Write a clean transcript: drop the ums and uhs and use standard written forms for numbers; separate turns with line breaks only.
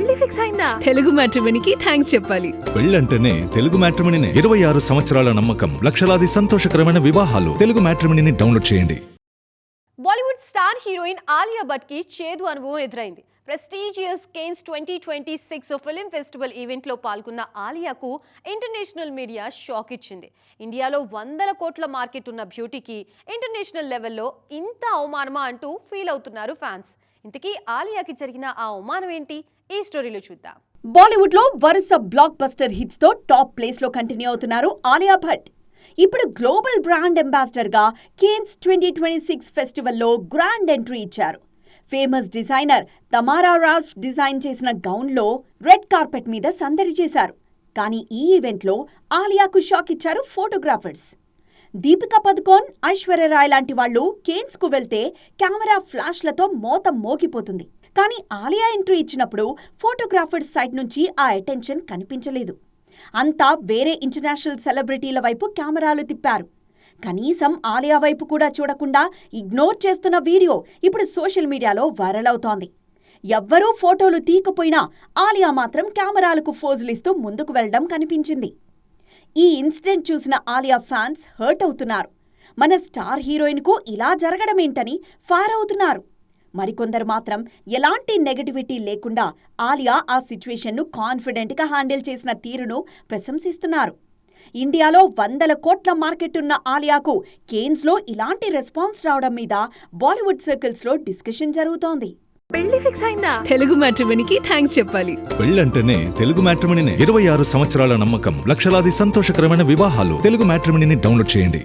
పెళ్లి ఫిక్స్ అయిందా?
తెలుగు మ్యాట్రిమోనీకి థ్యాంక్స్ చెప్పాలి.
పెళ్ళంటేనే తెలుగు మ్యాట్రిమోనీనే. 26 సంవత్సరాల నమ్మకం, లక్షలాది సంతోషకరమైన వివాహాలు. తెలుగు మ్యాట్రిమోనీని డౌన్లోడ్ చేయండి.
Bollywood star heroine Alia Bhatt కి చేదు అనుభవం ఎదురైంది. Prestigious Cannes 2026 film festival event లో పాల్గొన్న ఆలియాకు ఇంటర్నేషనల్ మీడియా షాక్ ఇచ్చింది. ఇండియాలో 100 కోట్ల మార్కెట్ ఉన్న బ్యూటీకి ఇంటర్నేషనల్ లెవెల్లో ఇంత అవమానమా అంటూ ఫీల్ అవుతున్నారు ఫ్యాన్స్. ఇంతకీ ఆలియాకి జరిగిన ఆ అవమానం ఏంటి? ఈ స్టోరీలో చూద్దాం.
బాలీవుడ్ లో వరుస బ్లాక్ బస్టర్ హిట్స్ తో టాప్ ప్లేస్ లో కంటిన్యూ అవుతున్నారు ఆలియా భట్. ఇప్పుడు గ్లోబల్ బ్రాండ్ అంబాసిడర్ గా కేన్స్ 2026 ఫెస్టివల్లో గ్రాండ్ ఎంట్రీ ఇచ్చారు. ఫేమస్ డిజైనర్ తమారా రాల్ఫ్ డిజైన్ చేసిన గౌన్ లో రెడ్ కార్పెట్ మీద సందడి చేశారు. కానీ ఈ ఈవెంట్ లో ఆలియాకు షాక్ ఇచ్చారు ఫోటోగ్రాఫర్స్. దీపికా పదుకోన్, ఐశ్వర్య రాయ్ లాంటి వాళ్లు కేన్స్ కు వెళ్తే కెమెరా ఫ్లాష్లతో మోత మోగిపోతుంది. కానీ ఆలియా ఎంట్రీ ఇచ్చినప్పుడు ఫోటోగ్రాఫర్స్ సైడ్ నుంచి ఆ అటెన్షన్ కనిపించలేదు. అంతా వేరే ఇంటర్నేషనల్ సెలబ్రిటీల వైపు కెమెరాలు తిప్పారు. కనీసం ఆలియా వైపు కూడా చూడకుండా ఇగ్నోర్ చేస్తున్న వీడియో ఇప్పుడు సోషల్ మీడియాలో వైరల్ అవుతోంది. ఎవ్వరూ ఫోటోలు తీయకపోయినా ఆలియా మాత్రం కెమెరాలకు ఫోజులిస్తూ ముందుకు వెళ్లడం కనిపించింది. ఈ ఇన్సిడెంట్ చూసిన ఆలియా ఫ్యాన్స్ హర్ట్ అవుతున్నారు. మన స్టార్ హీరోయిన్ కు ఇలా జరగడమేంటని ఫైర్ అవుతున్నారు. మరికొందరు మాత్రం ఎలాంటి నెగటివిటీ లేకుండా ఆలియా ఆ సిచ్యువేషన్ను కాన్ఫిడెంట్గా హ్యాండిల్ చేసిన తీరును ప్రశంసిస్తున్నారు. ఇండియాలో 100 కోట్ల మార్కెట్ ఉన్న ఆలియాకు కేన్స్లో ఇలాంటి రెస్పాన్స్ రావడం మీద బాలీవుడ్ సర్కిల్స్ లో డిస్కషన్ జరుగుతోంది.
పెళ్లి ఫిక్స్ అయిందా?
తెలుగు మ్యాట్రిమోనీకి థ్యాంక్స్ చెప్పాలి.
పెళ్ళంటేనే తెలుగు మ్యాట్రిమోనీనే. 26 సంవత్సరాల నమ్మకం, లక్షలాది సంతోషకరమైన వివాహాలు. తెలుగు మ్యాట్రిమోనీని డౌన్లోడ్ చేయండి.